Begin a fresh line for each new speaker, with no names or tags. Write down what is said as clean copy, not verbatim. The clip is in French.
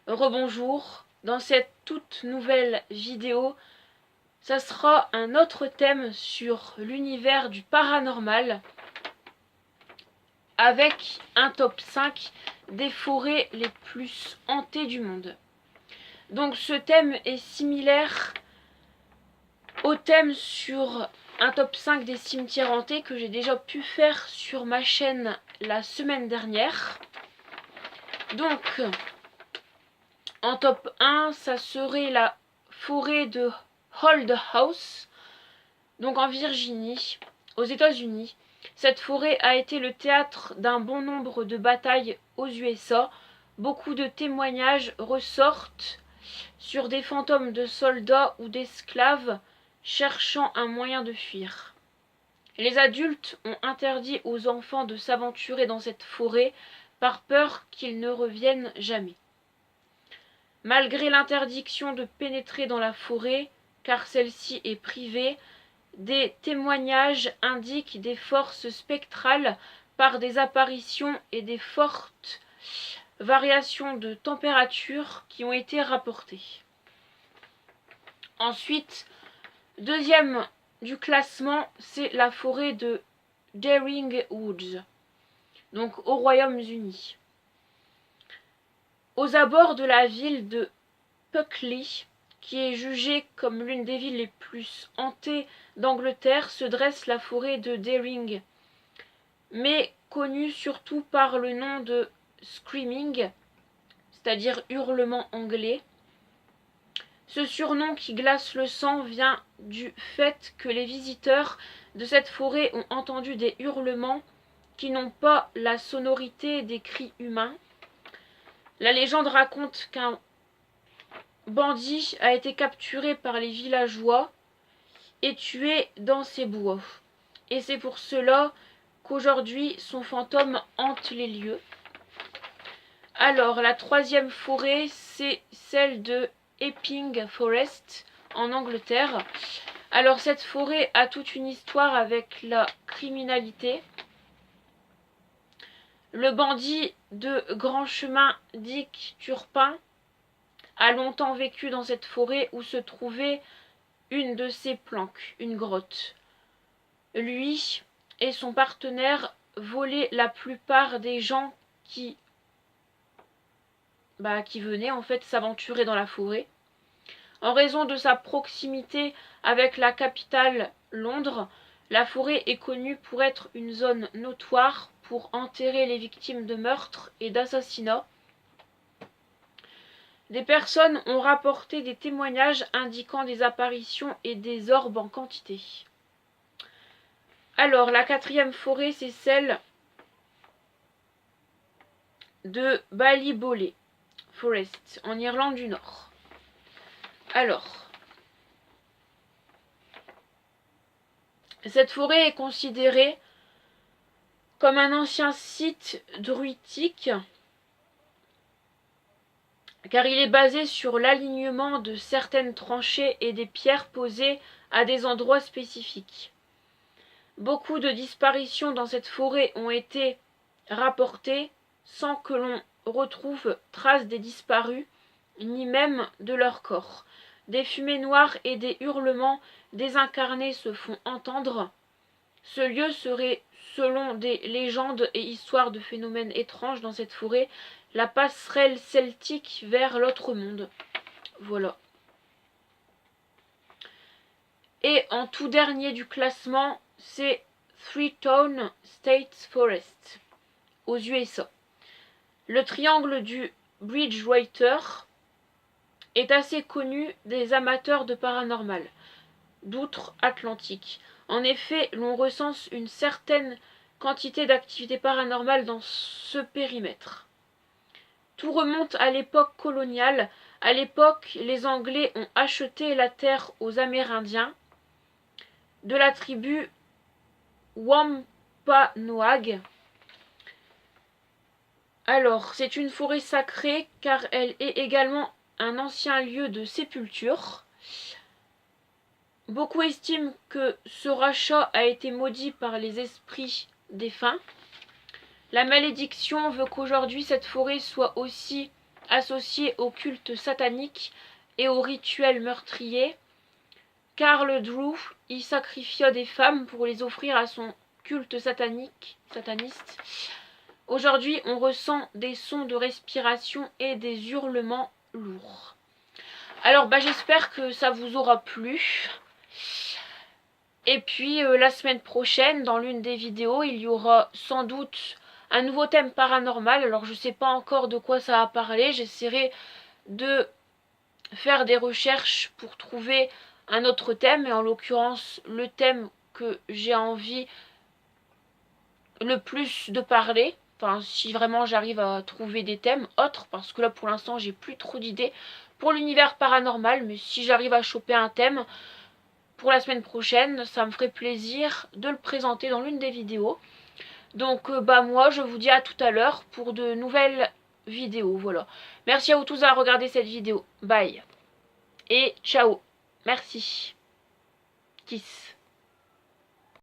Rebonjour, dans cette toute nouvelle vidéo, ça sera un autre thème sur l'univers du paranormal avec un top 5 des forêts les plus hantées du monde. Donc ce thème est similaire au thème sur un top 5 des cimetières hantés que j'ai déjà pu faire sur ma chaîne la semaine dernière. Donc en top 1, ça serait la forêt de Old House, donc en Virginie, aux États-Unis. Cette forêt a été le théâtre d'un bon nombre de batailles aux USA. Beaucoup de témoignages ressortent sur des fantômes de soldats ou d'esclaves cherchant un moyen de fuir. Les adultes ont interdit aux enfants de s'aventurer dans cette forêt par peur qu'ils ne reviennent jamais. Malgré l'interdiction de pénétrer dans la forêt, car celle-ci est privée, des témoignages indiquent des forces spectrales par des apparitions et des fortes variations de température qui ont été rapportées. Ensuite, deuxième du classement, c'est la forêt de Deering Woods, donc au Royaume-Uni. Aux abords de la ville de Puckley, qui est jugée comme l'une des villes les plus hantées d'Angleterre, se dresse la forêt de Deering, mais connue surtout par le nom de Screaming, c'est-à-dire hurlement anglais. Ce surnom qui glace le sang vient du fait que les visiteurs de cette forêt ont entendu des hurlements qui n'ont pas la sonorité des cris humains. La légende raconte qu'un bandit a été capturé par les villageois et tué dans ces bois. Et c'est pour cela qu'aujourd'hui son fantôme hante les lieux. Alors la troisième forêt, c'est celle de Epping Forest en Angleterre. Alors cette forêt a toute une histoire avec la criminalité. Le bandit de grand chemin Dick Turpin a longtemps vécu dans cette forêt où se trouvait une de ses planques, une grotte. Lui et son partenaire volaient la plupart des gens qui venaient en fait s'aventurer dans la forêt. En raison de sa proximité avec la capitale Londres, la forêt est connue pour être une zone notoire pour enterrer les victimes de meurtres et d'assassinats. Des personnes ont rapporté des témoignages indiquant des apparitions et des orbes en quantité. Alors, la quatrième forêt, c'est celle de Ballyboley Forest, en Irlande du Nord. Alors, cette forêt est considérée comme un ancien site druidique, car il est basé sur l'alignement de certaines tranchées et des pierres posées à des endroits spécifiques. Beaucoup de disparitions dans cette forêt ont été rapportées sans que l'on retrouve trace des disparus, ni même de leur corps. Des fumées noires et des hurlements désincarnés se font entendre. Ce lieu serait, selon des légendes et histoires de phénomènes étranges dans cette forêt, la passerelle celtique vers l'autre monde. Voilà. Et en tout dernier du classement, c'est Freetown State Forest, aux USA. Le triangle du Bridgewater est assez connu des amateurs de paranormal, d'outre-Atlantique. En effet, l'on recense une certaine quantité d'activité paranormale dans ce périmètre. Tout remonte à l'époque coloniale. À l'époque, les Anglais ont acheté la terre aux Amérindiens de la tribu Wampanoag. Alors, c'est une forêt sacrée car elle est également un ancien lieu de sépulture. Beaucoup estiment que ce rachat a été maudit par les esprits défunts. La malédiction veut qu'aujourd'hui cette forêt soit aussi associés au culte satanique et aux rituels meurtriers. Karl Drew y sacrifia des femmes pour les offrir à son culte sataniste. Aujourd'hui, on ressent des sons de respiration et des hurlements lourds. Alors, j'espère que ça vous aura plu. Et puis, la semaine prochaine, dans l'une des vidéos, il y aura sans doute un nouveau thème paranormal. Alors, je ne sais pas encore de quoi ça va parler. J'essaierai de faire des recherches pour trouver un autre thème. Et en l'occurrence, le thème que j'ai envie le plus de parler. Enfin, si vraiment j'arrive à trouver des thèmes autres. Parce que là, pour l'instant, j'ai plus trop d'idées pour l'univers paranormal. Mais si j'arrive à choper un thème pour la semaine prochaine, ça me ferait plaisir de le présenter dans l'une des vidéos. Donc moi je vous dis à tout à l'heure pour de nouvelles vidéos. Voilà. Merci à vous tous d'avoir regardé cette vidéo. Bye. Et ciao. Merci. Kiss.